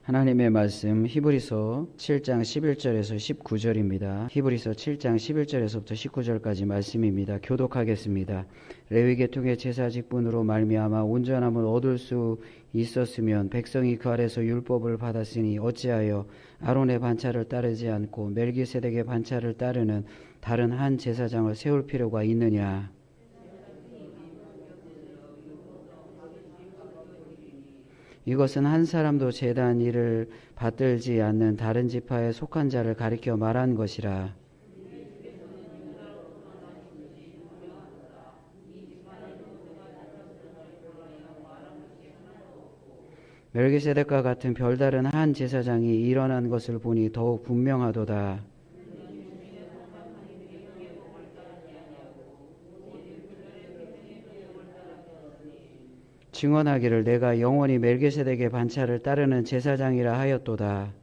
하나님의 말씀 히브리서 7장 11절에서 19절입니다. 히브리서 7장 11절에서부터 19절까지 말씀입니다. 교독하겠습니다. 레위 계통의 제사 직분으로 말미암아 온전함을 얻을 수 있었으면 백성이 그 아래서 율법을 받았으니 어찌하여 아론의 반차를 따르지 않고 멜기세덱의 반차를 따르는 다른 한 제사장을 세울 필요가 있느냐. 이것은 한 사람도 제단 일을 받들지 않는 다른 지파에 속한 자를 가리켜 말한 것이라. 멜기세덱과 같은 별다른 한 제사장이 일어난 것을 보니 더욱 분명하도다. 증언하기를 내가 영원히 멜기세덱의 반차를 따르는 제사장이라 하였도다.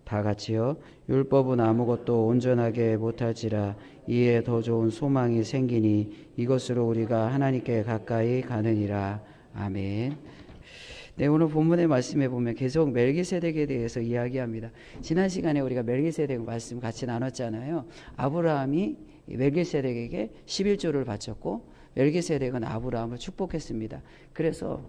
다 같이요. 율법은 아무것도 온전하게 못할지라 이에 더 좋은 소망이 생기니 이것으로 우리가 하나님께 가까이 가느니라. 아멘. 네, 오늘 본문의 말씀에 보면 계속 멜기세덱에 대해서 이야기합니다. 지난 시간에 우리가 멜기세덱 말씀 같이 나눴잖아요. 아브라함이 멜기세덱에게 11조를 바쳤고 멜기세덱은 아브라함을 축복했습니다. 그래서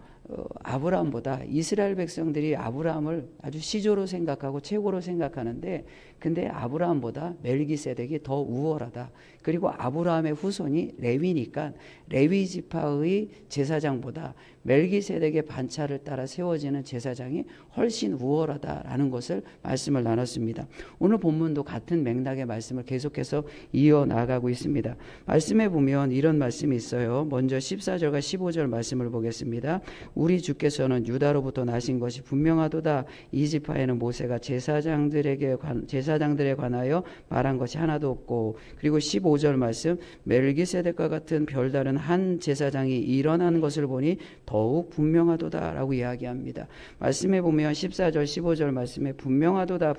아브라함보다 이스라엘 백성들이 아브라함을 아주 시조로 생각하고 최고로 생각하는데, 근데 아브라함보다 멜기세덱이 더 우월하다. 그리고 아브라함의 후손이 레위니까 레위 지파의 제사장보다 멜기세덱의 반차를 따라 세워지는 제사장이 훨씬 우월하다라는 것을 말씀을 나눴습니다. 오늘 본문도 같은 맥락의 말씀을 계속해서 이어나가고 있습니다. 말씀에 보면 이런 말씀이 있어요. 먼저 14절과 15절 말씀을 보겠습니다. 우리 주께서는 유다로부터 나신 것이 분명하도다. 이 지파에는 모세가 제사장들에 관하여 말한 것이 하나도 없고, 그리고 15절 말씀, 멜기세덱과 같은 별다른 한 제사장이 일어나는 것을 보니 더욱 분명하도다 라고 이야기합니다. 말씀에 보면 14절 15절 말씀에 분명하도다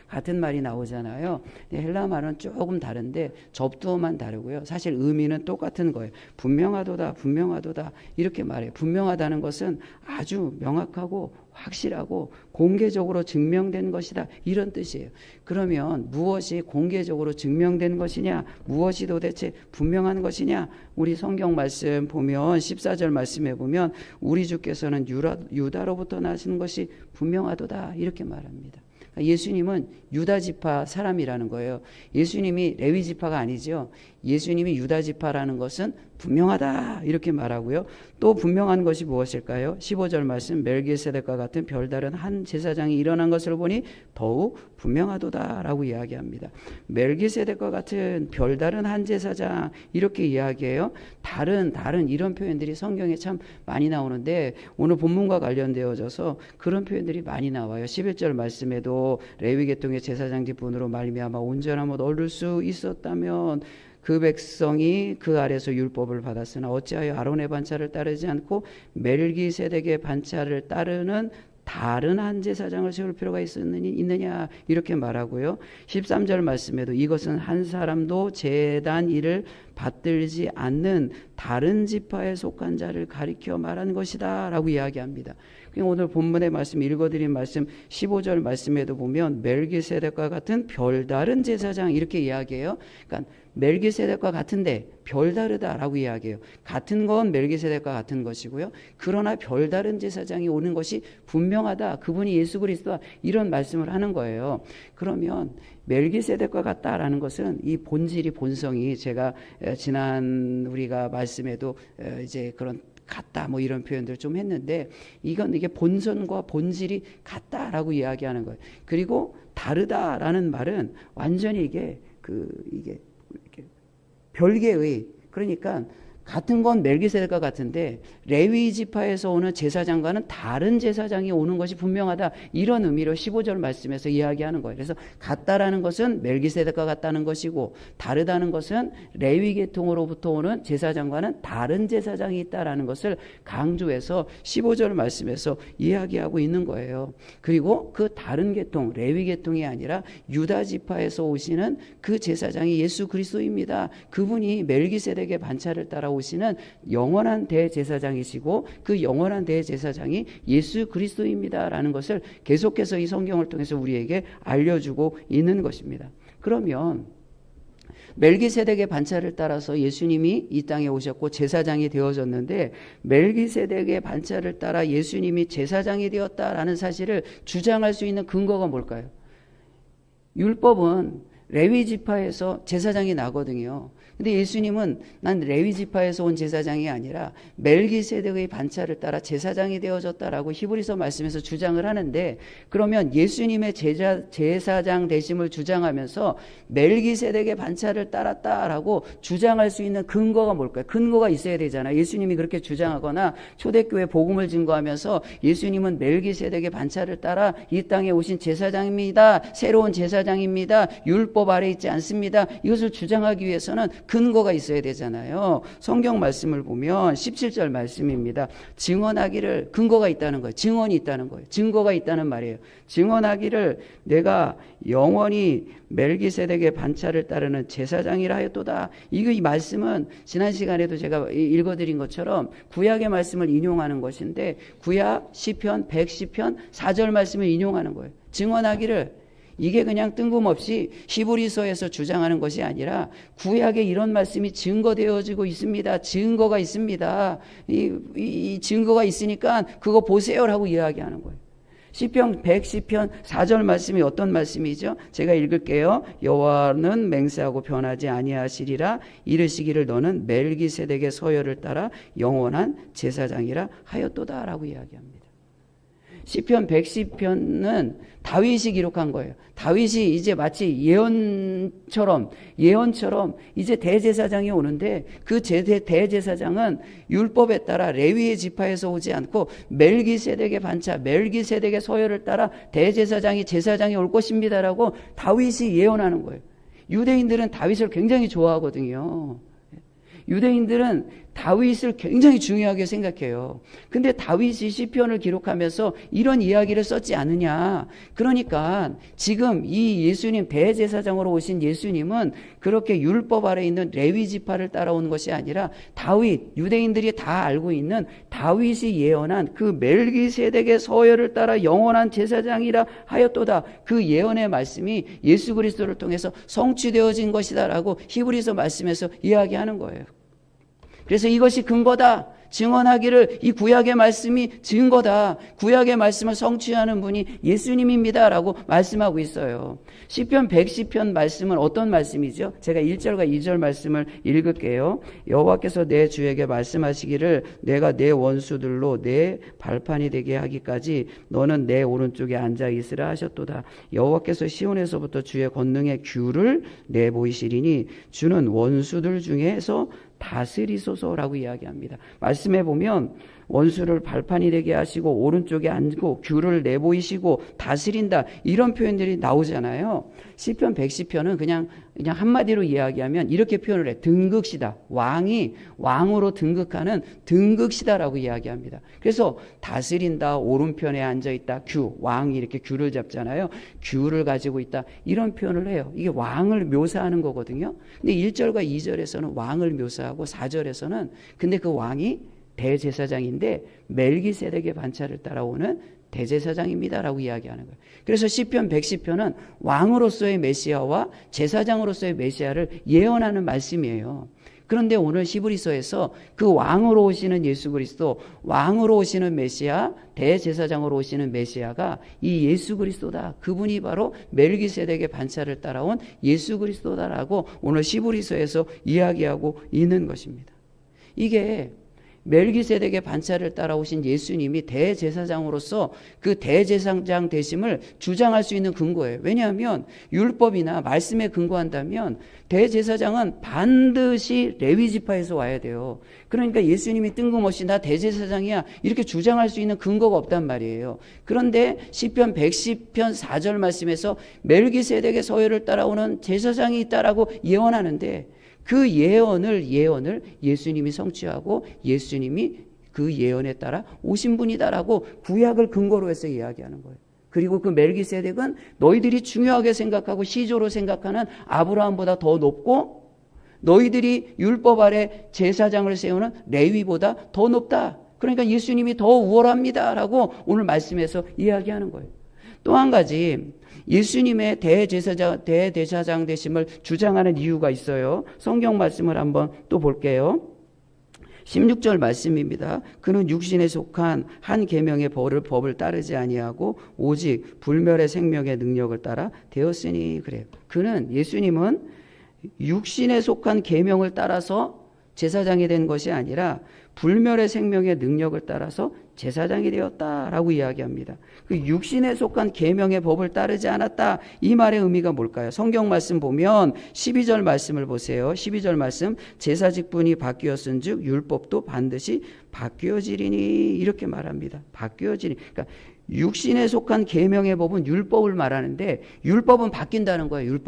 같은 말이 나오잖아요. 헬라 말은 조금 다른데 접두어만 다르고요. 사실 의미는 똑같은 거예요. 분명하도다 이렇게 말해요. 분명하다는 것은 아주 명확하고 확실하고 공개적으로 증명된 것이다, 이런 뜻이에요. 그러면 무엇이 공개적으로 증명된 것이냐, 무엇이 도대체 분명한 것이냐, 우리 성경 말씀 보면 14절 말씀에 보면 우리 주께서는 유다로부터 나신 것이 분명하도다 이렇게 말합니다. 예수님은 유다 지파 사람이라는 거예요. 예수님이 레위 지파가 아니죠. 예수님이 유다 지파라는 것은 분명하다 이렇게 말하고요. 또 분명한 것이 무엇일까요? 15절 말씀, 멜기세덱과 같은 별다른 한 제사장이 일어난 것을 보니 더욱 분명하도다라고 이야기합니다. 멜기세덱과 같은 별다른 한 제사장 이렇게 이야기해요. 다른 이런 표현들이 성경에 참 많이 나오는데 오늘 본문과 관련되어져서 그런 표현들이 많이 나와요. 11절 말씀에도 레위 계통의 제사장 직분으로 말미암아 온전함을 얻을 수 있었다면 그 백성이 그 아래서 율법을 받았으나 어찌하여 아론의 반차를 따르지 않고 멜기세덱의 반차를 따르는 다른 한 제사장을 세울 필요가 있느냐 이렇게 말하고요. 13절 말씀에도 이것은 한 사람도 제단 일을 받들지 않는 다른 지파에 속한 자를 가리켜 말한 것이다 라고 이야기합니다. 오늘 본문의 말씀, 읽어드린 말씀 15절 말씀에도 보면 멜기세덱과 같은 별다른 제사장 이렇게 이야기해요. 그러니까 멜기세덱과 같은데 별다르다라고 이야기해요. 같은 건 멜기세덱과 같은 것이고요. 그러나 별다른 제사장이 오는 것이 분명하다. 그분이 예수 그리스도다. 이런 말씀을 하는 거예요. 그러면 멜기세덱과 같다라는 것은 이 본질이, 본성이, 제가 지난 우리가 말씀에도 이제 그런 같다 뭐 이런 표현들 좀 했는데, 이게 본성과 본질이 같다라고 이야기하는 거예요. 그리고 다르다라는 말은 완전히 이게 별개의, 그러니까 같은 건 멜기세덱과 같은데 레위 지파에서 오는 제사장과는 다른 제사장이 오는 것이 분명하다, 이런 의미로 15절 말씀에서 이야기하는 거예요. 그래서 같다라는 것은 멜기세덱과 같다는 것이고, 다르다는 것은 레위 계통으로부터 오는 제사장과는 다른 제사장이 있다라는 것을 강조해서 15절 말씀에서 이야기하고 있는 거예요. 그리고 그 다른 계통, 레위 계통이 아니라 유다 지파에서 오시는 그 제사장이 예수 그리스도입니다. 그분이 멜기세덱의 반차를 따라 따라오시는 영원한 대제사장이시고 그 영원한 대제사장이 예수 그리스도입니다라는 것을 계속해서 이 성경을 통해서 우리에게 알려주고 있는 것입니다. 그러면 멜기세덱의 반차를 따라서 예수님이 이 땅에 오셨고 제사장이 되어졌는데, 멜기세덱의 반차를 따라 예수님이 제사장이 되었다라는 사실을 주장할 수 있는 근거가 뭘까요? 율법은 레위 지파에서 제사장이 나거든요. 근데 예수님은 난 레위 지파에서 온 제사장이 아니라 멜기세덱의 반차를 따라 제사장이 되어졌다라고 히브리서 말씀에서 주장을 하는데, 그러면 예수님의 제사장 되심을 주장하면서 멜기세덱의 반차를 따랐다라고 주장할 수 있는 근거가 뭘까요? 근거가 있어야 되잖아요. 예수님이 그렇게 주장하거나 초대교회 복음을 증거하면서 예수님은 멜기세덱의 반차를 따라 이 땅에 오신 제사장입니다. 새로운 제사장입니다. 율법 아래 있지 않습니다. 이것을 주장하기 위해서는 근거가 있어야 되잖아요. 성경 말씀을 보면 17절 말씀입니다. 증언하기를, 근거가 있다는 거예요. 증언이 있다는 거예요. 증거가 있다는 말이에요. 증언하기를 내가 영원히 멜기세덱의 반차를 따르는 제사장이라 하였도다. 이 말씀은 지난 시간에도 제가 읽어드린 것처럼 구약의 말씀을 인용하는 것인데, 구약 시편 110편 4절 말씀을 인용하는 거예요. 증언하기를, 이게 그냥 뜬금없이 히브리서에서 주장하는 것이 아니라 구약에 이런 말씀이 증거되어지고 있습니다. 증거가 있습니다. 이 증거가 있으니까 그거 보세요라고 이야기하는 거예요. 시편 110편 4절 말씀이 어떤 말씀이죠? 제가 읽을게요. 여호와는 맹세하고 변하지 아니하시리라. 이르시기를 너는 멜기세덱의 서열을 따라 영원한 제사장이라 하였도다라고 이야기합니다. 시편 110편은 다윗이 기록한 거예요. 다윗이 이제 마치 예언처럼 이제 대제사장이 오는데, 그 대제사장은 율법에 따라 레위의 지파에서 오지 않고 멜기세덱의 반차, 멜기세덱의 서열을 따라 대제사장이 제사장이 올 것입니다라고 다윗이 예언하는 거예요. 유대인들은 다윗을 굉장히 좋아하거든요. 유대인들은 다윗을 굉장히 중요하게 생각해요. 근데 다윗이 시편을 기록하면서 이런 이야기를 썼지 않느냐. 그러니까 지금 이 예수님, 대제사장으로 오신 예수님은 그렇게 율법 아래 있는 레위 지파를 따라온 것이 아니라 다윗, 유대인들이 다 알고 있는 다윗이 예언한 그 멜기세덱의 서열을 따라 영원한 제사장이라 하였도다. 그 예언의 말씀이 예수 그리스도를 통해서 성취되어진 것이다라고 히브리서 말씀에서 이야기하는 거예요. 그래서 이것이 근거다. 증언하기를 이 구약의 말씀이 증거다. 구약의 말씀을 성취하는 분이 예수님입니다라고 말씀하고 있어요. 시편 110편 말씀은 어떤 말씀이죠? 제가 1절과 2절 말씀을 읽을게요. 여호와께서 내 주에게 말씀하시기를 내가 내 원수들로 내 발판이 되게 하기까지 너는 내 오른쪽에 앉아 있으라 하셨도다. 여호와께서 시온에서부터 주의 권능의 규를 내보이시리니 주는 원수들 중에서 다스리소서라고 이야기합니다. 말씀해 보면 원수를 발판이 되게 하시고 오른쪽에 앉고 규를 내보이시고 다스린다, 이런 표현들이 나오잖아요. 시편 110편은 그냥 한마디로 이야기하면 이렇게 표현을 해. 등극시다. 왕이 왕으로 등극하는 등극시다라고 이야기합니다. 그래서 다스린다, 오른편에 앉아있다, 규, 왕이 이렇게 규를 잡잖아요. 규를 가지고 있다, 이런 표현을 해요. 이게 왕을 묘사하는 거거든요. 근데 1절과 2절에서는 왕을 묘사하고 4절에서는 근데 그 왕이 대제사장인데 멜기세덱의 반차를 따라오는 대제사장입니다라고 이야기하는 거예요. 그래서 시편 110편은 왕으로서의 메시아와 제사장으로서의 메시아를 예언하는 말씀이에요. 그런데 오늘 히브리서에서 그 왕으로 오시는 예수 그리스도, 왕으로 오시는 메시아, 대제사장으로 오시는 메시아가 이 예수 그리스도다. 그분이 바로 멜기세덱의 반차를 따라온 예수 그리스도다라고 오늘 히브리서에서 이야기하고 있는 것입니다. 이게 멜기세덱의 반차를 따라오신 예수님이 대제사장으로서 그 대제사장 되심을 주장할 수 있는 근거예요. 왜냐하면 율법이나 말씀에 근거한다면 대제사장은 반드시 레위 지파에서 와야 돼요. 그러니까 예수님이 뜬금없이 나 대제사장이야 이렇게 주장할 수 있는 근거가 없단 말이에요. 그런데 시편 110편 4절 말씀에서 멜기세덱의 서열을 따라오는 제사장이 있다라고 예언하는데, 그 예언을 예수님이 성취하고 예수님이 그 예언에 따라 오신 분이다라고 구약을 근거로 해서 이야기하는 거예요. 그리고 그 멜기세덱은 너희들이 중요하게 생각하고 시조로 생각하는 아브라함보다 더 높고 너희들이 율법 아래 제사장을 세우는 레위보다 더 높다. 그러니까 예수님이 더 우월합니다 라고 오늘 말씀에서 이야기하는 거예요. 또 한 가지, 예수님의 대제사장 되심을 주장하는 이유가 있어요. 성경 말씀을 한번 또 볼게요. 16절 말씀입니다. 그는 육신에 속한 한 계명의 법을 따르지 아니하고 오직 불멸의 생명의 능력을 따라 되었으니 그래요. 예수님은 육신에 속한 계명을 따라서 제사장이 된 것이 아니라 불멸의 생명의 능력을 따라서 제사장이 되었다라고 이야기합니다. 그 육신에 속한 계명의 법을 따르지 않았다. 이 말의 의미가 뭘까요? 성경 말씀 보면 12절 말씀을 보세요. 12절 말씀, 제사직분이 바뀌었은즉 율법도 반드시 바뀌어지리니 이렇게 말합니다. 바뀌어지리. 그러니까 육신에 속한 계명의 법은 율법을 말하는데 율법은 바뀐다는 거예요.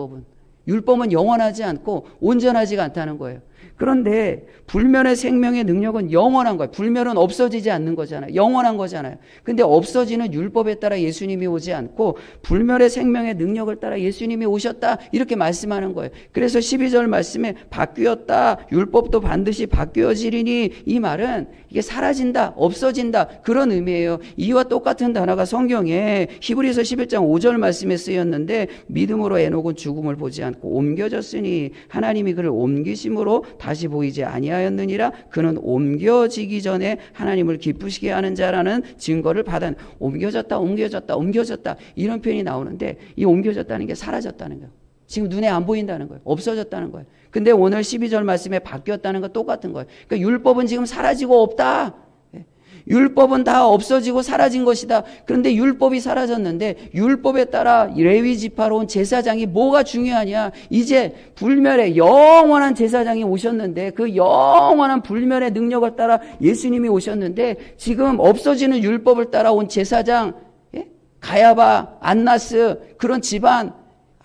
율법은 영원하지 않고 온전하지가 않다는 거예요. 그런데 불멸의 생명의 능력은 영원한 거예요. 불멸은 없어지지 않는 거잖아요. 영원한 거잖아요. 근데 없어지는 율법에 따라 예수님이 오지 않고 불멸의 생명의 능력을 따라 예수님이 오셨다 이렇게 말씀하는 거예요. 그래서 12절 말씀에 바뀌었다. 율법도 반드시 바뀌어지리니 이 말은 이게 사라진다, 없어진다 그런 의미예요. 이와 똑같은 단어가 성경에 히브리서 11장 5절 말씀에 쓰였는데 믿음으로 에녹은 죽음을 보지 않고 옮겨졌으니 하나님이 그를 옮기심으로 다시 보이지 아니하였느니라. 그는 옮겨지기 전에 하나님을 기쁘시게 하는 자라는 증거를 받은. 옮겨졌다 이런 표현이 나오는데 이 옮겨졌다는 게 사라졌다는 거예요. 지금 눈에 안 보인다는 거예요. 없어졌다는 거예요. 근데 오늘 12절 말씀에 바뀌었다는 건 똑같은 거예요. 그러니까 율법은 지금 사라지고 없다. 율법은 다 없어지고 사라진 것이다. 그런데 율법이 사라졌는데 율법에 따라 레위 지파로 온 제사장이 뭐가 중요하냐? 이제 불멸의 영원한 제사장이 오셨는데 그 영원한 불멸의 능력을 따라 예수님이 오셨는데 지금 없어지는 율법을 따라온 제사장, 가야바, 안나스 그런 집안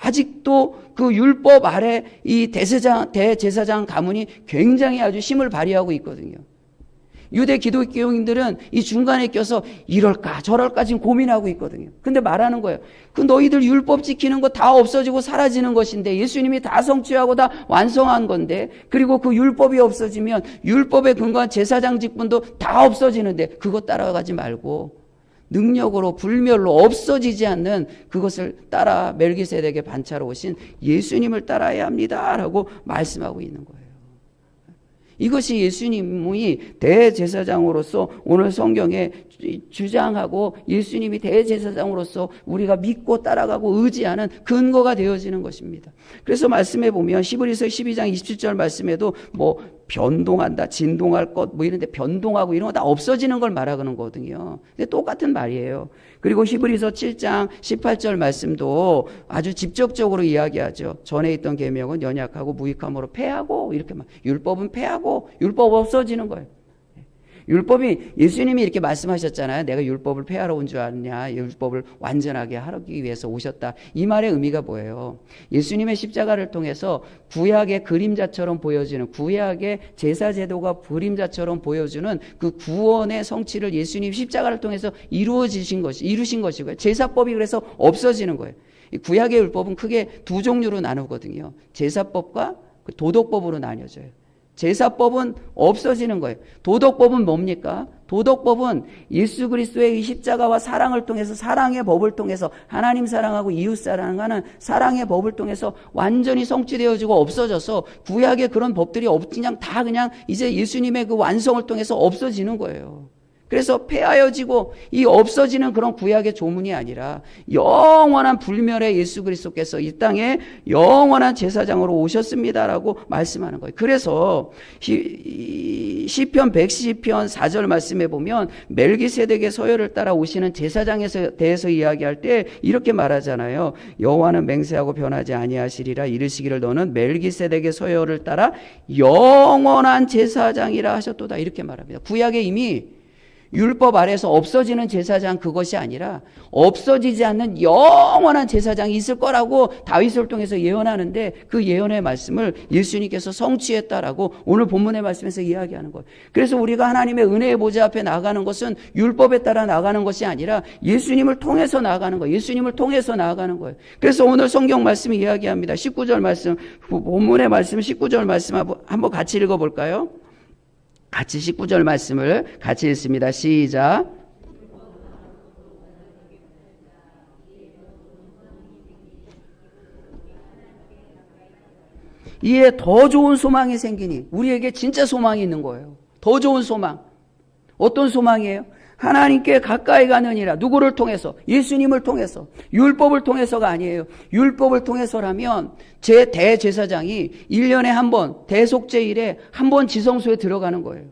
아직도 그 율법 아래 이 대제사장 가문이 굉장히 아주 힘을 발휘하고 있거든요. 유대 기독교인들은 이 중간에 껴서 이럴까 저럴까 지금 고민하고 있거든요. 근데 말하는 거예요. 그 너희들 율법 지키는 거 다 없어지고 사라지는 것인데 예수님이 다 성취하고 다 완성한 건데 그리고 그 율법이 없어지면 율법에 근거한 제사장 직분도 다 없어지는데 그것 따라가지 말고 능력으로 불멸로 없어지지 않는 그것을 따라 멜기세덱의 반차로 오신 예수님을 따라야 합니다라고 말씀하고 있는 거예요. 이것이 예수님이 대제사장으로서 오늘 성경에 주장하고 예수님이 대제사장으로서 우리가 믿고 따라가고 의지하는 근거가 되어지는 것입니다. 그래서 말씀해 보면 히브리서 12장 27절 말씀에도 뭐 변동한다, 진동할 것 뭐 이런데 변동하고 이런 거 다 없어지는 걸 말하는 거거든요. 근데 똑같은 말이에요. 그리고 히브리서 7장 18절 말씀도 아주 직접적으로 이야기하죠. 전에 있던 계명은 연약하고 무익함으로 패하고 이렇게 율법은 패하고 율법 없어지는 거예요. 율법이 예수님이 이렇게 말씀하셨잖아요. 내가 율법을 폐하러 온 줄 아느냐. 율법을 완전하게 하기 위해서 오셨다. 이 말의 의미가 뭐예요? 예수님의 십자가를 통해서 구약의 그림자처럼 보여지는 구약의 제사제도가 그림자처럼 보여주는 그 구원의 성취를 예수님 십자가를 통해서 이루신 것이고요. 제사법이 그래서 없어지는 거예요. 구약의 율법은 크게 두 종류로 나누거든요. 제사법과 도덕법으로 나뉘어져요. 제사법은 없어지는 거예요. 도덕법은 뭡니까? 도덕법은 예수 그리스도의 십자가와 사랑을 통해서 사랑의 법을 통해서 하나님 사랑하고 이웃 사랑하는 사랑의 법을 통해서 완전히 성취되어지고 없어져서 구약의 그런 법들이 그냥 다 그냥 이제 예수님의 그 완성을 통해서 없어지는 거예요. 그래서 폐하여지고 이 없어지는 그런 구약의 조문이 아니라 영원한 불멸의 예수 그리스도께서 이 땅에 영원한 제사장으로 오셨습니다라고 말씀하는 거예요. 그래서 시편 110편 4절 말씀에 보면 멜기세덱의 서열을 따라 오시는 제사장에 대해서 이야기할 때 이렇게 말하잖아요. 여호와는 맹세하고 변하지 아니하시리라 이르시기를 너는 멜기세덱의 서열을 따라 영원한 제사장이라 하셨도다 이렇게 말합니다. 구약에 이미 율법 아래에서 없어지는 제사장 그것이 아니라 없어지지 않는 영원한 제사장이 있을 거라고 다윗을 통해서 예언하는데 그 예언의 말씀을 예수님께서 성취했다라고 오늘 본문의 말씀에서 이야기하는 거예요. 그래서 우리가 하나님의 은혜의 보좌 앞에 나가는 것은 율법에 따라 나가는 것이 아니라 예수님을 통해서 나가는 거예요. 예수님을 통해서 나아가는 거예요. 그래서 오늘 성경 말씀이 이야기합니다. 19절 말씀, 본문의 말씀 19절 말씀 한번 같이 읽어볼까요? 같이 19절 말씀을 같이 읽습니다. 시작. 이에 더 좋은 소망이 생기니 우리에게 진짜 소망이 있는 거예요. 더 좋은 소망. 어떤 소망이에요? 하나님께 가까이 가느니라. 누구를 통해서? 예수님을 통해서. 율법을 통해서가 아니에요. 율법을 통해서라면 제 대제사장이 1년에 한 번, 대속죄일에 한 번 지성소에 들어가는 거예요.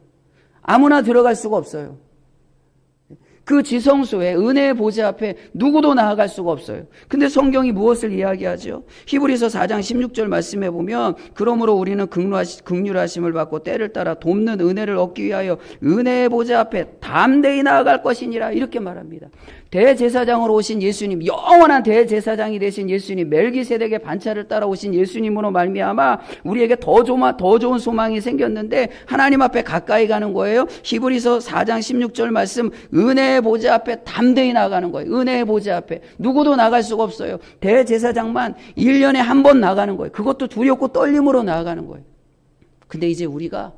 아무나 들어갈 수가 없어요. 그 지성소에 은혜의 보좌 앞에 누구도 나아갈 수가 없어요. 근데 성경이 무엇을 이야기하죠? 히브리서 4장 16절 말씀해 보면 그러므로 우리는 긍휼하심을 받고 때를 따라 돕는 은혜를 얻기 위하여 은혜의 보좌 앞에 담대히 나아갈 것이니라 이렇게 말합니다. 대제사장으로 오신 예수님, 영원한 대제사장이 되신 예수님, 멜기세덱의 반차를 따라 오신 예수님으로 말미암아 우리에게 더 좋은 소망이 생겼는데 하나님 앞에 가까이 가는 거예요. 히브리서 4장 16절 말씀 은혜의 보좌 앞에 담대히 나가는 거예요. 은혜의 보좌 앞에 누구도 나갈 수가 없어요. 대제사장만 1년에 한 번 나가는 거예요. 그것도 두렵고 떨림으로 나아가는 거예요. 근데 이제 우리가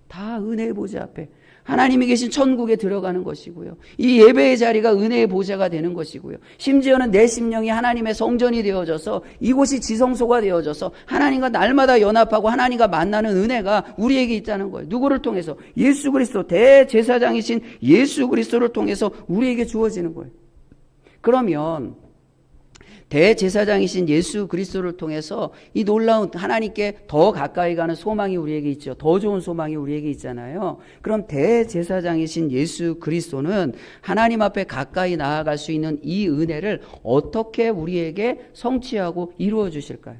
다 은혜의 보좌 앞에 하나님이 계신 천국에 들어가는 것이고요. 이 예배의 자리가 은혜의 보좌가 되는 것이고요. 심지어는 내 심령이 하나님의 성전이 되어져서 이곳이 지성소가 되어져서 하나님과 날마다 연합하고 하나님과 만나는 은혜가 우리에게 있다는 거예요. 누구를 통해서? 예수 그리스도, 대제사장이신 예수 그리스도를 통해서 우리에게 주어지는 거예요. 그러면 대제사장이신 예수 그리스도를 통해서 이 놀라운 하나님께 더 가까이 가는 소망이 우리에게 있죠. 더 좋은 소망이 우리에게 있잖아요. 그럼 대제사장이신 예수 그리스도는 하나님 앞에 가까이 나아갈 수 있는 이 은혜를 어떻게 우리에게 성취하고 이루어 주실까요?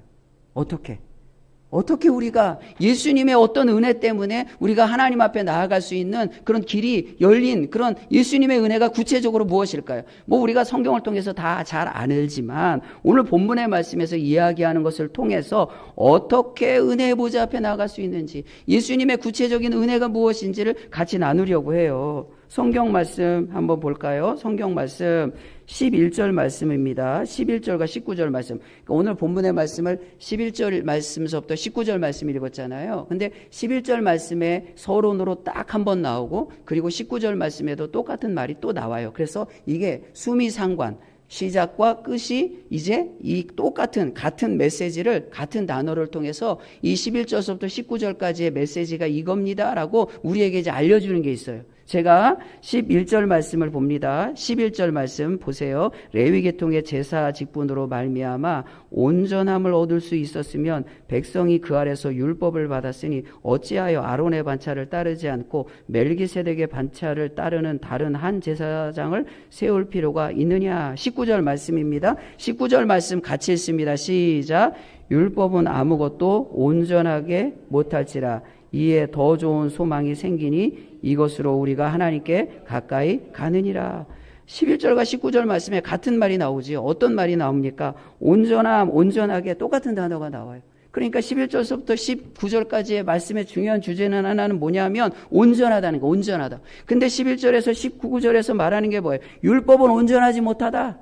어떻게 우리가 예수님의 어떤 은혜 때문에 우리가 하나님 앞에 나아갈 수 있는 그런 길이 열린 그런 예수님의 은혜가 구체적으로 무엇일까요? 우리가 성경을 통해서 다 잘 알지만 오늘 본문의 말씀에서 이야기하는 것을 통해서 어떻게 은혜의 보좌 앞에 나아갈 수 있는지 예수님의 구체적인 은혜가 무엇인지를 같이 나누려고 해요. 성경 말씀 한번 볼까요? 성경 말씀 11절 말씀입니다. 11절과 19절 말씀. 오늘 본문의 말씀을 11절 말씀서부터 19절 말씀 읽었잖아요. 근데 11절 말씀에 서론으로 딱 한 번 나오고 그리고 19절 말씀에도 똑같은 말이 또 나와요. 그래서 이게 수미상관, 시작과 끝이 이제 이 같은 메시지를 같은 단어를 통해서 이 11절부터 19절까지의 메시지가 이겁니다라고 우리에게 이제 알려주는 게 있어요. 제가 11절 말씀을 봅니다. 11절 말씀 보세요. 레위계통의 제사 직분으로 말미암아 온전함을 얻을 수 있었으면 백성이 그 아래서 율법을 받았으니 어찌하여 아론의 반차를 따르지 않고 멜기세덱의 반차를 따르는 다른 한 제사장을 세울 필요가 있느냐. 19절 말씀입니다. 19절 말씀 같이 읽습니다. 시작. 율법은 아무것도 온전하게 못할지라 이에 더 좋은 소망이 생기니 이것으로 우리가 하나님께 가까이 가느니라. 11절과 19절 말씀에 같은 말이 나오지요. 어떤 말이 나옵니까? 온전함, 온전하게 똑같은 단어가 나와요. 그러니까 11절부터 19절까지의 말씀의 중요한 주제는 하나는 뭐냐면 온전하다는 거, 온전하다. 근데 11절에서 19절에서 말하는 게 뭐예요? 율법은 온전하지 못하다.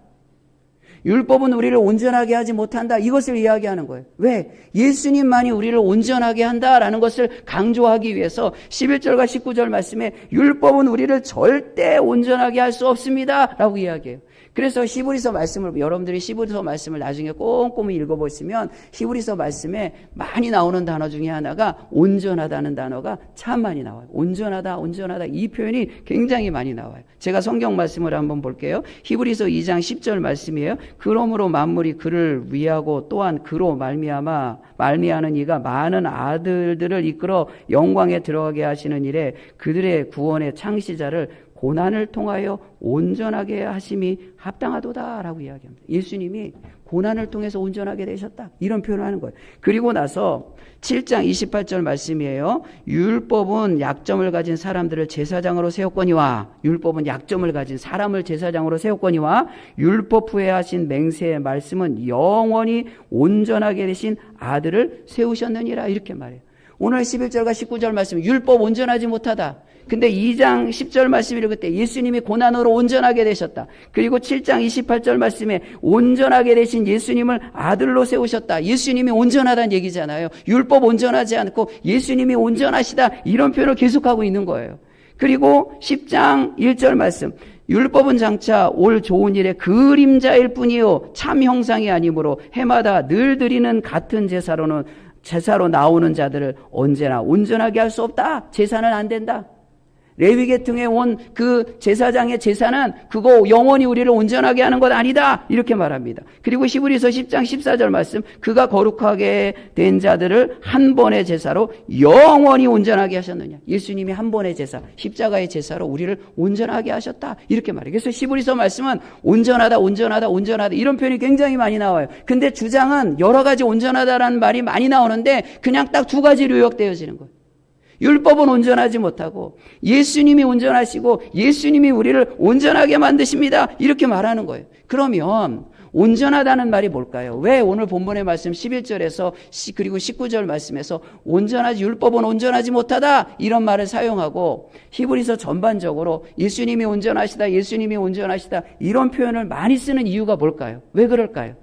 율법은 우리를 온전하게 하지 못한다. 이것을 이야기하는 거예요. 왜? 예수님만이 우리를 온전하게 한다라는 것을 강조하기 위해서 11절과 19절 말씀에 율법은 우리를 절대 온전하게 할 수 없습니다 라고 이야기해요. 그래서 히브리서 말씀을 여러분들이 히브리서 말씀을 나중에 꼼꼼히 읽어보시면 히브리서 말씀에 많이 나오는 단어 중에 하나가 온전하다는 단어가 참 많이 나와요. 온전하다 이 표현이 굉장히 많이 나와요. 제가 성경 말씀을 한번 볼게요. 히브리서 2장 10절 말씀이에요. 그러므로 만물이 그를 위하고 또한 그로 말미하는 이가 많은 아들들을 이끌어 영광에 들어가게 하시는 일에 그들의 구원의 창시자를 고난을 통하여 온전하게 하심이 합당하도다라고 이야기합니다. 예수님이 고난을 통해서 온전하게 되셨다. 이런 표현을 하는 거예요. 그리고 나서 7장 28절 말씀이에요. 율법은 약점을 가진 사람들을 제사장으로 세웠거니와, 율법은 약점을 가진 사람을 제사장으로 세웠거니와 율법 후에 하신 맹세의 말씀은 영원히 온전하게 되신 아들을 세우셨느니라. 이렇게 말해요. 오늘 11절과 19절 말씀, 율법 온전하지 못하다. 근데 2장 10절 말씀 읽을 때 예수님이 고난으로 온전하게 되셨다. 그리고 7장 28절 말씀에 온전하게 되신 예수님을 아들로 세우셨다. 예수님이 온전하다는 얘기잖아요. 율법 온전하지 않고 예수님이 온전하시다. 이런 표현을 계속하고 있는 거예요. 그리고 10장 1절 말씀, 율법은 장차 올 좋은 일의 그림자일 뿐이요 참 형상이 아니므로 해마다 늘 드리는 같은 제사로 나오는 자들을 언제나 온전하게 할 수 없다. 제사는 안 된다. 레위 계통에 온 그 제사장의 제사는 그거 영원히 우리를 온전하게 하는 것 아니다. 이렇게 말합니다. 그리고 히브리서 10장 14절 말씀, 그가 거룩하게 된 자들을 한 번의 제사로 영원히 온전하게 하셨느냐. 예수님이 한 번의 제사, 십자가의 제사로 우리를 온전하게 하셨다. 이렇게 말해요. 그래서 히브리서 말씀은 온전하다, 온전하다, 온전하다 이런 표현이 굉장히 많이 나와요. 근데 주장은 여러 가지 온전하다라는 말이 많이 나오는데 그냥 딱 두 가지로 요약되어지는 거예요. 율법은 온전하지 못하고 예수님이 온전하시고 예수님이 우리를 온전하게 만드십니다. 이렇게 말하는 거예요. 그러면 온전하다는 말이 뭘까요? 왜 오늘 본문의 말씀 11절에서 그리고 19절 말씀에서 율법은 온전하지 못하다 이런 말을 사용하고 히브리서 전반적으로 예수님이 온전하시다, 예수님이 온전하시다 이런 표현을 많이 쓰는 이유가 뭘까요? 왜 그럴까요?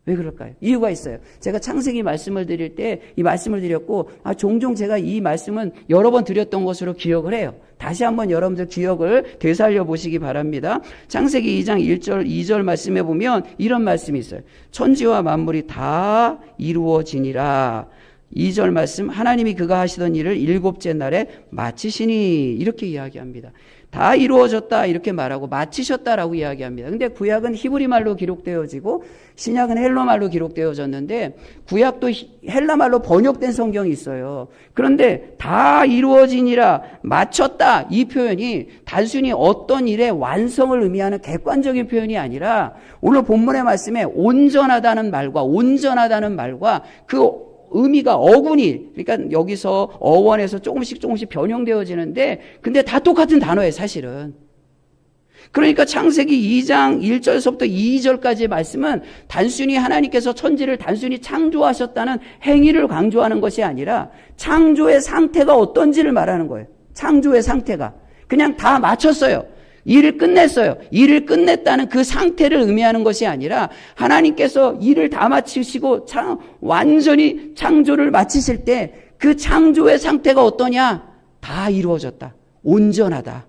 왜 그럴까요? 이유가 있어요. 제가 창세기 말씀을 드릴 때 이 말씀을 드렸고 종종 제가 이 말씀은 여러 번 드렸던 것으로 기억을 해요. 다시 한번 여러분들 기억을 되살려 보시기 바랍니다. 창세기 2장 1절 2절 말씀에 보면 이런 말씀이 있어요. 천지와 만물이 다 이루어지니라. 2절 말씀, 하나님이 그가 하시던 일을 일곱째 날에 마치시니 이렇게 이야기합니다. 다 이루어졌다 이렇게 말하고 마치셨다라고 이야기합니다. 근데 구약은 히브리 말로 기록되어지고 신약은 헬라 말로 기록되어졌는데 구약도 헬라 말로 번역된 성경이 있어요. 그런데 다 이루어지니라, 마쳤다 이 표현이 단순히 어떤 일의 완성을 의미하는 객관적인 표현이 아니라 오늘 본문의 말씀에 온전하다는 말과 그 의미가 어군이, 그러니까 여기서 어원에서 조금씩 변형되어지는데 근데 다 똑같은 단어예요, 사실은. 그러니까 창세기 2장 1절서부터 2절까지의 말씀은 단순히 하나님께서 천지를 단순히 창조하셨다는 행위를 강조하는 것이 아니라 창조의 상태가 어떤지를 말하는 거예요. 창조의 상태가. 그냥 다 마쳤어요. 일을 끝냈어요. 일을 끝냈다는 그 상태를 의미하는 것이 아니라 하나님께서 일을 다 마치시고 완전히 창조를 마치실 때 그 창조의 상태가 어떠냐? 다 이루어졌다. 온전하다.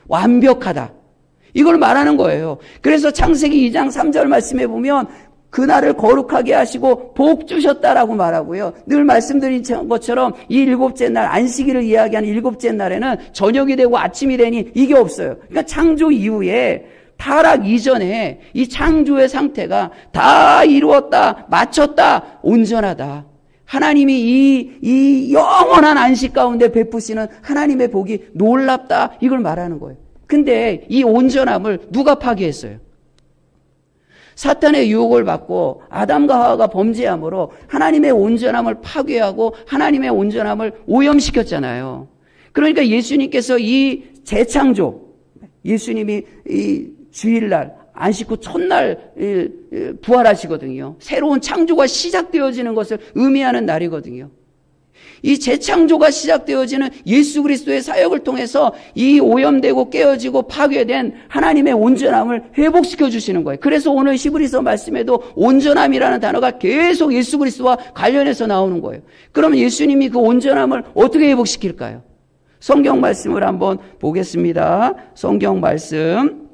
완벽하다. 이걸 말하는 거예요. 그래서 창세기 2장 3절 말씀에 보면 그날을 거룩하게 하시고 복 주셨다라고 말하고요. 늘 말씀드린 것처럼 이 일곱째 날, 안식일을 이야기하는 일곱째 날에는 저녁이 되고 아침이 되니 이게 없어요. 그러니까 창조 이후에 타락 이전에 이 창조의 상태가 다 이루었다, 마쳤다, 온전하다. 하나님이 이 영원한 안식 가운데 베푸시는 하나님의 복이 놀랍다. 이걸 말하는 거예요. 근데 이 온전함을 누가 파괴했어요? 사탄의 유혹을 받고 아담과 하와가 범죄함으로 하나님의 온전함을 파괴하고 하나님의 온전함을 오염시켰잖아요. 그러니까 예수님께서 이 재창조, 예수님이 이 주일날 안식 후 첫날 부활하시거든요. 새로운 창조가 시작되어지는 것을 의미하는 날이거든요. 이 재창조가 시작되어지는 예수 그리스도의 사역을 통해서 이 오염되고 깨어지고 파괴된 하나님의 온전함을 회복시켜 주시는 거예요. 그래서 오늘 히브리서 말씀에도 온전함이라는 단어가 계속 예수 그리스도와 관련해서 나오는 거예요. 그러면 예수님이 그 온전함을 어떻게 회복시킬까요? 성경 말씀을 한번 보겠습니다. 성경 말씀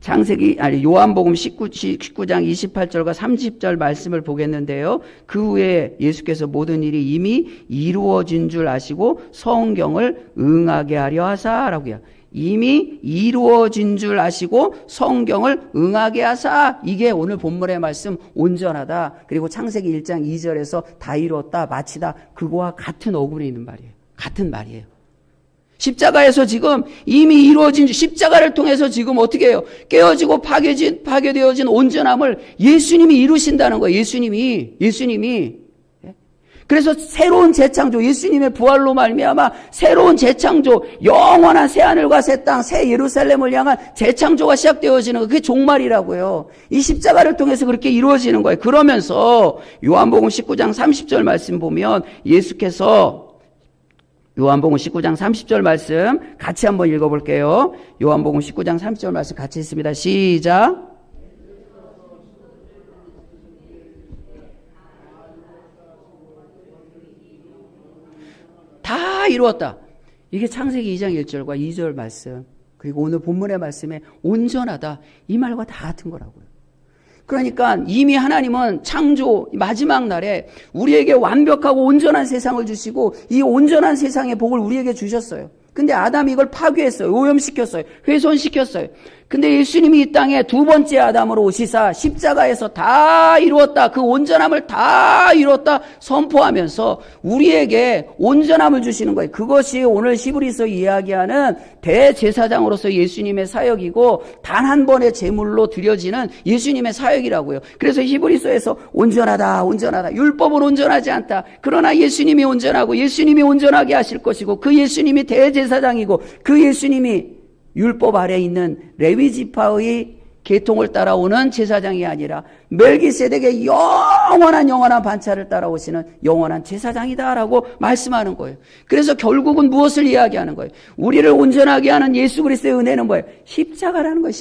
요한복음 19장 28절과 30절 말씀을 보겠는데요. 그 후에 예수께서 모든 일이 이미 이루어진 줄 아시고 성경을 응하게 하려 하사라고요. 이미 이루어진 줄 아시고 성경을 응하게 하사. 이게 오늘 본문의 말씀 온전하다. 그리고 창세기 1장 2절에서 다 이루었다, 마치다. 그거와 같은 어근이 있는 말이에요. 같은 말이에요. 십자가에서 지금 이미 이루어진 십자가를 통해서 지금 어떻게 해요? 깨어지고 파괴되어진 온전함을 예수님이 이루신다는 거예요. 예수님이. 그래서 새로운 재창조, 예수님의 부활로 말미암아 새로운 재창조, 영원한 새하늘과 새 땅, 새 예루살렘을 향한 재창조가 시작되어지는 거, 그게 종말이라고요. 이 십자가를 통해서 그렇게 이루어지는 거예요. 그러면서 요한복음 19장 30절 말씀 보면 예수께서 요한복음 19장 30절 말씀 같이 한번 읽어볼게요. 요한복음 19장 30절 말씀 같이 읽습니다. 시작. 다 이루었다. 이게 창세기 2장 1절과 2절 말씀, 그리고 오늘 본문의 말씀에 온전하다, 이 말과 다 같은 거라고요. 그러니까 이미 하나님은 창조 마지막 날에 우리에게 완벽하고 온전한 세상을 주시고 이 온전한 세상의 복을 우리에게 주셨어요. 근데 아담이 이걸 파괴했어요. 오염시켰어요. 훼손시켰어요. 근데 예수님이 이 땅에 두 번째 아담으로 오시사 십자가에서 다 이루었다, 그 온전함을 다 이루었다 선포하면서 우리에게 온전함을 주시는 거예요. 그것이 오늘 히브리서 이야기하는 대제사장으로서 예수님의 사역이고 단 한 번의 제물로 드려지는 예수님의 사역이라고요. 그래서 히브리서에서 온전하다, 율법은 온전하지 않다. 그러나 예수님이 온전하고 예수님이 온전하게 하실 것이고 그 예수님이 대제사장이고 그 예수님이 율법 아래 있는 레위 지파의 계통을 따라오는 제사장이 아니라 멜기세덱의 영원한 반차를 따라오시는 영원한 제사장이다라고 말씀하는 거예요. 그래서 결국은 무엇을 이야기하는 거예요? 우리를 온전하게 하는 예수 그리스도의 은혜는 뭐예요? 십자가라는 거예요.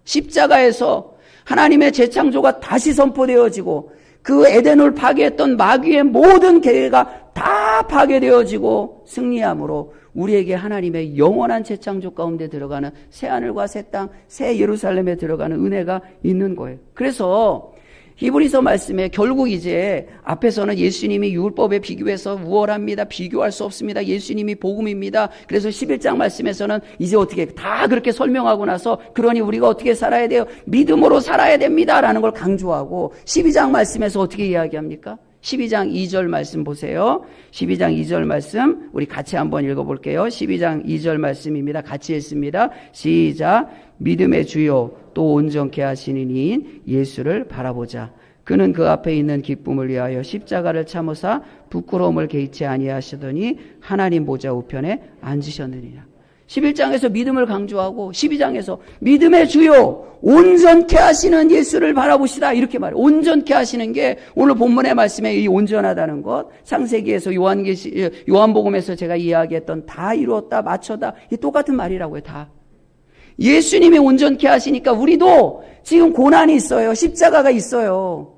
십자가에서 하나님의 재창조가 다시 선포되어지고 그 에덴을 파괴했던 마귀의 모든 계획가 다 파괴되어지고 승리함으로 우리에게 하나님의 영원한 재창조 가운데 들어가는 새하늘과 새 땅, 새 예루살렘에 들어가는 은혜가 있는 거예요. 그래서 히브리서 말씀에 결국 이제 앞에서는 예수님이 율법에 비교해서 우월합니다. 비교할 수 없습니다. 예수님이 복음입니다. 그래서 11장 말씀에서는 이제 어떻게 다 그렇게 설명하고 나서 그러니 우리가 어떻게 살아야 돼요? 믿음으로 살아야 됩니다라는 걸 강조하고 12장 말씀에서 어떻게 이야기합니까? 12장 2절 말씀 보세요. 12장 2절 말씀 우리 같이 한번 읽어볼게요. 12장 2절 말씀입니다. 같이 읽습니다. 시작. 믿음의 주요 또 온전케 하시는 이인 예수를 바라보자. 그는 그 앞에 있는 기쁨을 위하여 십자가를 참으사 부끄러움을 개의치 아니하시더니 하나님 보좌 우편에 앉으셨느니라. 11장에서 믿음을 강조하고 12장에서 믿음의 주요 온전케 하시는 예수를 바라보시다 이렇게 말해요. 온전케 하시는 게 오늘 본문의 말씀에 이 온전하다는 것, 창세기에서 요한복음에서 제가 이야기했던 다 이루었다, 마쳐다, 이 똑같은 말이라고요. 다 예수님이 온전케 하시니까 우리도 지금 고난이 있어요. 십자가가 있어요.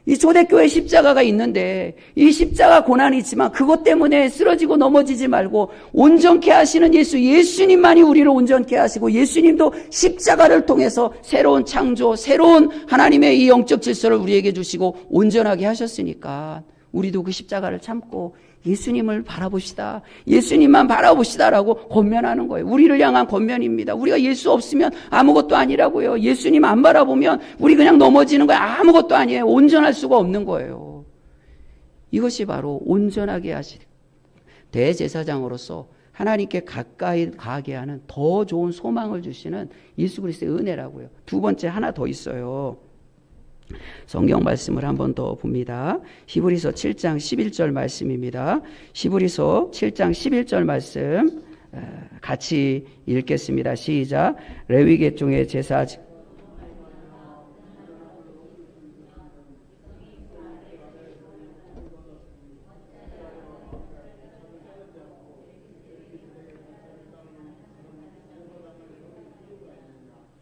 이 초대교회 십자가가 있는데 이 십자가 고난이 있지만 그것 때문에 쓰러지고 넘어지지 말고 온전케 하시는 예수님만이 우리를 온전케 하시고 예수님도 십자가를 통해서 새로운 창조, 새로운 하나님의 이 영적 질서를 우리에게 주시고 온전하게 하셨으니까 우리도 그 십자가를 참고 예수님을 바라봅시다. 예수님만 바라봅시다라고 권면하는 거예요. 우리를 향한 권면입니다. 우리가 예수 없으면 아무것도 아니라고요. 예수님 안 바라보면 우리 그냥 넘어지는 거예요. 아무것도 아니에요. 온전할 수가 없는 거예요. 이것이 바로 온전하게 하시는 대제사장으로서 하나님께 가까이 가게 하는 더 좋은 소망을 주시는 예수 그리스도의 은혜라고요. 두 번째 하나 더 있어요. 성경 말씀을 한 번 더 봅니다. 히브리서 7장 11절 말씀입니다. 히브리서 7장 11절 말씀 같이 읽겠습니다. 시작. 레위 계통의 제사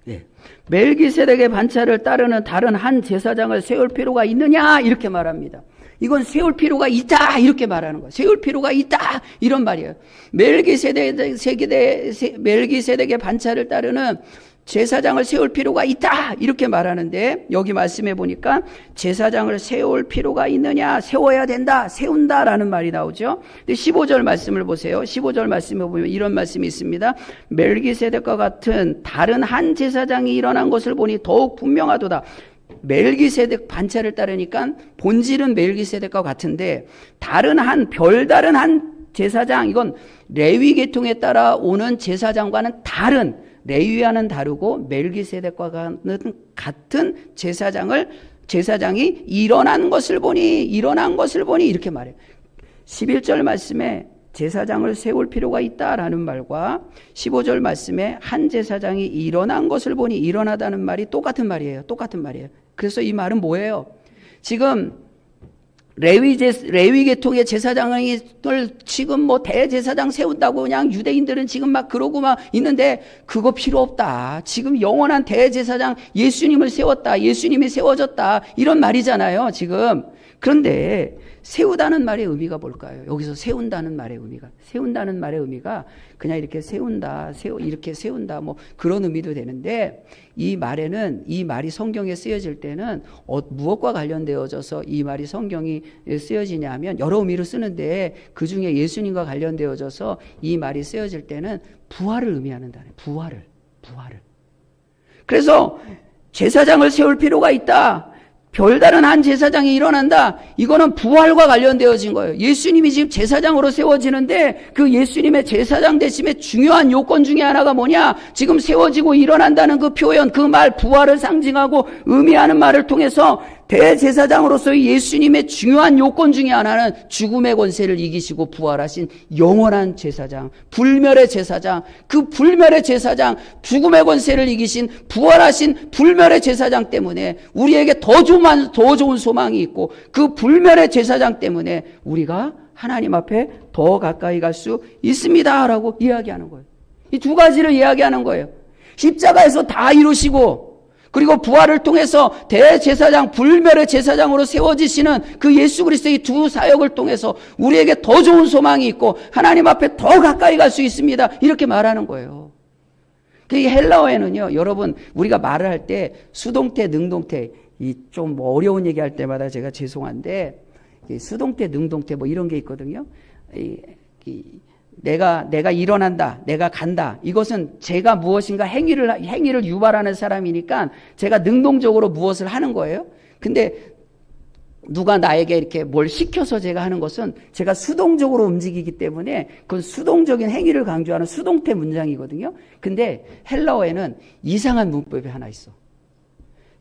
네. 멜기세덱의 반차를 따르는 다른 한 제사장을 세울 필요가 있느냐 이렇게 말합니다. 이건 세울 필요가 있다 이렇게 말하는 거예요. 세울 필요가 있다 이런 말이에요. 멜기세덱의 반차를 따르는 제사장을 세울 필요가 있다 이렇게 말하는데 여기 말씀해 보니까 제사장을 세울 필요가 있느냐, 세워야 된다, 세운다라는 말이 나오죠. 근데 15절 말씀을 보세요. 15절 말씀에 보면 이런 말씀이 있습니다. 멜기세덱과 같은 다른 한 제사장이 일어난 것을 보니 더욱 분명하도다. 멜기세덱 반차를 따르니까 본질은 멜기세덱과 같은데 별다른 한 제사장, 이건 레위 계통에 따라 오는 제사장과는 다른, 레위와는 다르고 멜기세덱과는 같은 제사장이 일어난 것을 보니 이렇게 말해요. 11절 말씀에 제사장을 세울 필요가 있다라는 말과 15절 말씀에 한 제사장이 일어난 것을 보니 일어나다는 말이 똑같은 말이에요. 그래서 이 말은 뭐예요? 지금 레위 계통의 제사장을 지금 뭐 대제사장 세운다고 그냥 유대인들은 지금 막 그러고 막 있는데 그거 필요 없다. 지금 영원한 대제사장 예수님을 세웠다. 예수님이 세워졌다. 이런 말이잖아요, 지금. 그런데 세우다는 말의 의미가 뭘까요? 여기서 세운다는 말의 의미가 그냥 이렇게 이렇게 세운다 뭐 그런 의미도 되는데, 이 말이 성경에 쓰여질 때는 무엇과 관련되어져서 이 말이 성경이 쓰여지냐 하면 여러 의미로 쓰는데 그 중에 예수님과 관련되어져서 이 말이 쓰여질 때는 부활을 의미하는 단어예요. 부활을. 그래서 제사장을 세울 필요가 있다. 별다른 한 제사장이 일어난다. 이거는 부활과 관련되어진 거예요. 예수님이 지금 제사장으로 세워지는데 그 예수님의 제사장 되심의 중요한 요건 중에 하나가 뭐냐? 지금 세워지고 일어난다는 그 표현, 그 말, 부활을 상징하고 의미하는 말을 통해서 대제사장으로서의 예수님의 중요한 요건 중에 하나는 죽음의 권세를 이기시고 부활하신 영원한 제사장, 불멸의 제사장, 그 불멸의 제사장, 죽음의 권세를 이기신 부활하신 불멸의 제사장 때문에 우리에게 더 좋은 소망이 있고, 그 불멸의 제사장 때문에 우리가 하나님 앞에 더 가까이 갈 수 있습니다라고 이야기하는 거예요. 이 두 가지를 이야기하는 거예요. 십자가에서 다 이루시고, 그리고 부활을 통해서 대제사장, 불멸의 제사장으로 세워지시는 그 예수 그리스도의 두 사역을 통해서 우리에게 더 좋은 소망이 있고 하나님 앞에 더 가까이 갈 수 있습니다. 이렇게 말하는 거예요. 이 헬라어에는요, 여러분, 우리가 말을 할 때 수동태, 능동태, 이 좀 어려운 얘기할 때마다 제가 죄송한데, 수동태, 능동태 뭐 이런 게 있거든요. 내가 일어난다, 내가 간다. 이것은 제가 무엇인가 행위를 유발하는 사람이니까 제가 능동적으로 무엇을 하는 거예요. 근데 누가 나에게 이렇게 뭘 시켜서 제가 하는 것은 제가 수동적으로 움직이기 때문에 그건 수동적인 행위를 강조하는 수동태 문장이거든요. 근데 헬라어에는 이상한 문법이 하나 있어.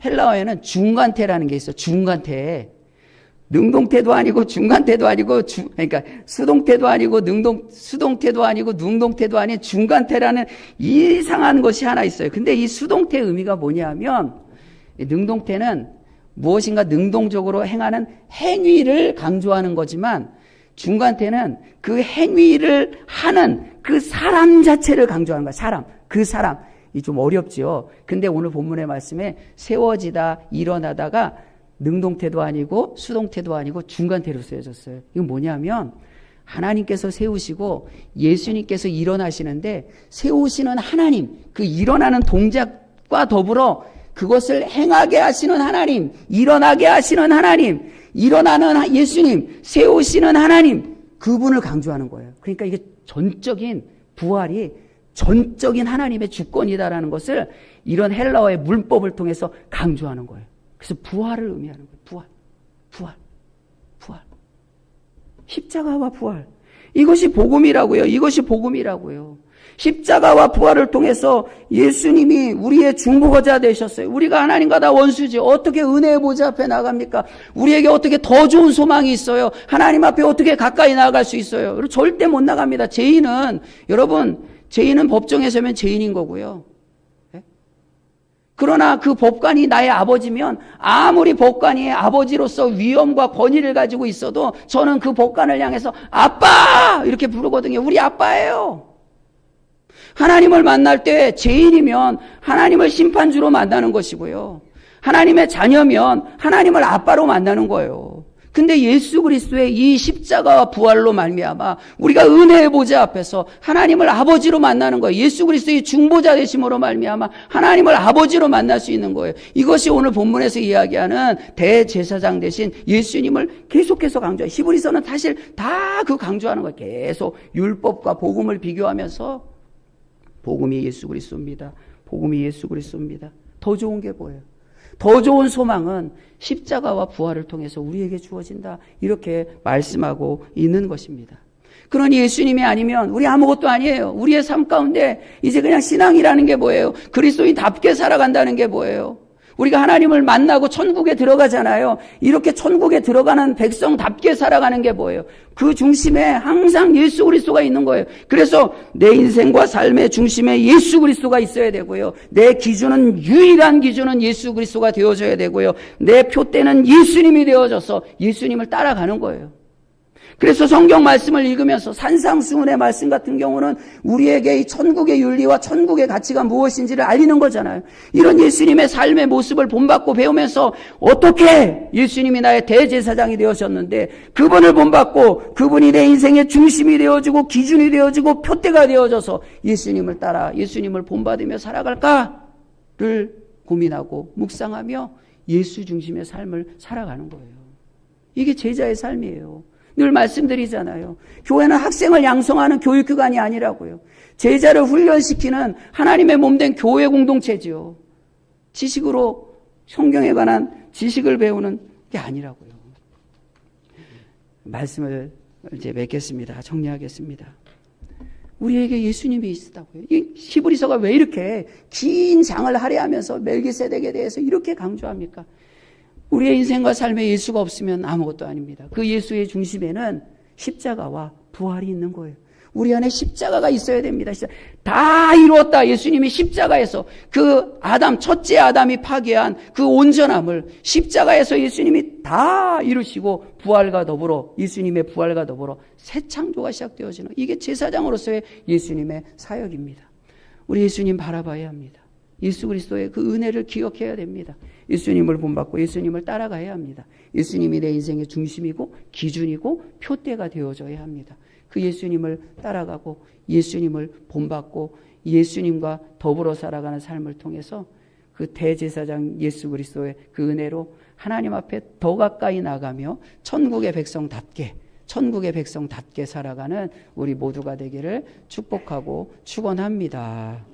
헬라어에는 중간태라는 게 있어. 중간태. 능동태도 아니고 중간태도 아니고 그러니까 수동태도 아니고 수동태도 아니고 능동태도 아닌 중간태라는 이상한 것이 하나 있어요. 근데 이 수동태의 의미가 뭐냐면, 능동태는 무엇인가 능동적으로 행하는 행위를 강조하는 거지만, 중간태는 그 행위를 하는 그 사람 자체를 강조하는 거야. 그 사람. 이 좀 어렵죠. 근데 오늘 본문의 말씀에 세워지다, 일어나다가 능동태도 아니고 수동태도 아니고 중간태로 쓰여졌어요. 이건 뭐냐면, 하나님께서 세우시고 예수님께서 일어나시는데 세우시는 하나님, 그 일어나는 동작과 더불어 그것을 행하게 하시는 하나님, 일어나게 하시는 하나님, 일어나는 예수님, 세우시는 하나님, 그분을 강조하는 거예요. 그러니까 이게 전적인 부활이 전적인 하나님의 주권이다라는 것을 이런 헬라어의 문법을 통해서 강조하는 거예요. 그래서 부활을 의미하는 거예요. 부활. 십자가와 부활. 이것이 복음이라고요. 십자가와 부활을 통해서 예수님이 우리의 중보자 되셨어요. 우리가 하나님과 다 원수지. 어떻게 은혜의 보좌 앞에 나갑니까? 우리에게 어떻게 더 좋은 소망이 있어요? 하나님 앞에 어떻게 가까이 나아갈 수 있어요? 절대 못 나갑니다. 죄인은 법정에 서면 죄인인 거고요. 그러나 그 법관이 나의 아버지면 아무리 법관이 아버지로서 위엄과 권위를 가지고 있어도 저는 그 법관을 향해서 아빠! 이렇게 부르거든요. 우리 아빠예요. 하나님을 만날 때 죄인이면 하나님을 심판주로 만나는 것이고요. 하나님의 자녀면 하나님을 아빠로 만나는 거예요. 근데 예수 그리스도의 이 십자가와 부활로 말미암아 우리가 은혜의 보좌 앞에서 하나님을 아버지로 만나는 거예요. 예수 그리스도의 중보자 되심으로 말미암아 하나님을 아버지로 만날 수 있는 거예요. 이것이 오늘 본문에서 이야기하는 대제사장 되신 예수님을 계속해서 강조해요. 히브리서는 사실 다 그 강조하는 거예요. 계속 율법과 복음을 비교하면서 복음이 예수 그리스도입니다. 더 좋은 게 뭐예요? 더 좋은 소망은 십자가와 부활을 통해서 우리에게 주어진다. 이렇게 말씀하고 있는 것입니다. 그런 예수님이 아니면 우리 아무것도 아니에요. 우리의 삶 가운데 이제 그냥 신앙이라는 게 뭐예요? 그리스도인답게 살아간다는 게 뭐예요? 우리가 하나님을 만나고 천국에 들어가잖아요. 이렇게 천국에 들어가는 백성답게 살아가는 게 뭐예요? 그 중심에 항상 예수 그리스도가 있는 거예요. 그래서 내 인생과 삶의 중심에 예수 그리스도가 있어야 되고요. 내 기준은, 유일한 기준은 예수 그리스도가 되어져야 되고요. 내 표대는 예수님이 되어져서 예수님을 따라가는 거예요. 그래서 성경 말씀을 읽으면서 산상수훈의 말씀 같은 경우는 우리에게 이 천국의 윤리와 천국의 가치가 무엇인지를 알리는 거잖아요. 이런 예수님의 삶의 모습을 본받고 배우면서 어떻게 예수님이 나의 대제사장이 되어졌는데 그분을 본받고 그분이 내 인생의 중심이 되어지고 기준이 되어지고 표대가 되어져서 예수님을 따라 예수님을 본받으며 살아갈까를 고민하고 묵상하며 예수 중심의 삶을 살아가는 거예요. 이게 제자의 삶이에요. 늘 말씀드리잖아요. 교회는 학생을 양성하는 교육기관이 아니라고요. 제자를 훈련시키는 하나님의 몸된 교회 공동체지요. 지식으로 성경에 관한 지식을 배우는 게 아니라고요. 말씀을 이제 맺겠습니다. 정리하겠습니다. 우리에게 예수님이 있다고요. 이 히브리서가 왜 이렇게 긴 장을 할애하면서 멜기세덱에 대해서 이렇게 강조합니까? 우리의 인생과 삶에 예수가 없으면 아무것도 아닙니다. 그 예수의 중심에는 십자가와 부활이 있는 거예요. 우리 안에 십자가가 있어야 됩니다. 다 이루었다. 예수님이 십자가에서 그 첫째 아담이 파괴한 그 온전함을 십자가에서 예수님이 다 이루시고 부활과 더불어 예수님의 부활과 더불어 새 창조가 시작되어지는 이게 제사장으로서의 예수님의 사역입니다. 우리 예수님 바라봐야 합니다. 예수 그리스도의 그 은혜를 기억해야 됩니다. 예수님을 본받고 예수님을 따라가야 합니다. 예수님이 내 인생의 중심이고 기준이고 표대가 되어져야 합니다. 그 예수님을 따라가고 예수님을 본받고 예수님과 더불어 살아가는 삶을 통해서 그 대제사장 예수 그리스도의 그 은혜로 하나님 앞에 더 가까이 나가며 천국의 백성답게 살아가는 우리 모두가 되기를 축복하고 축원합니다.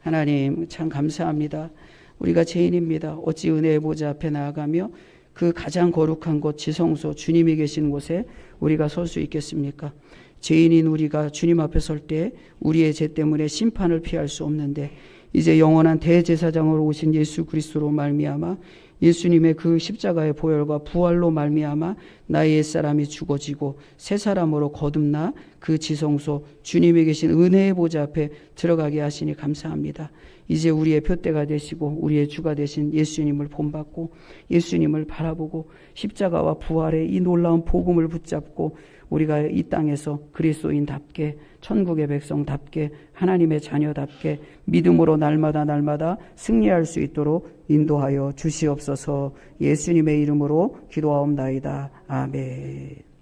하나님 참 감사합니다. 우리가 죄인입니다. 어찌 은혜의 보좌 앞에 나아가며 그 가장 거룩한 곳 지성소 주님이 계신 곳에 우리가 설 수 있겠습니까? 죄인인 우리가 주님 앞에 설 때 우리의 죄 때문에 심판을 피할 수 없는데 이제 영원한 대제사장으로 오신 예수 그리스도로 말미암아 예수님의 그 십자가의 보혈과 부활로 말미암아 나의 옛사람이 죽어지고 새 사람으로 거듭나 그 지성소 주님이 계신 은혜의 보좌 앞에 들어가게 하시니 감사합니다. 이제 우리의 표대가 되시고 우리의 주가 되신 예수님을 본받고 예수님을 바라보고 십자가와 부활의 이 놀라운 복음을 붙잡고 우리가 이 땅에서 그리스도인답게 천국의 백성답게 하나님의 자녀답게 믿음으로 날마다 승리할 수 있도록 인도하여 주시옵소서. 예수님의 이름으로 기도하옵나이다. 아멘.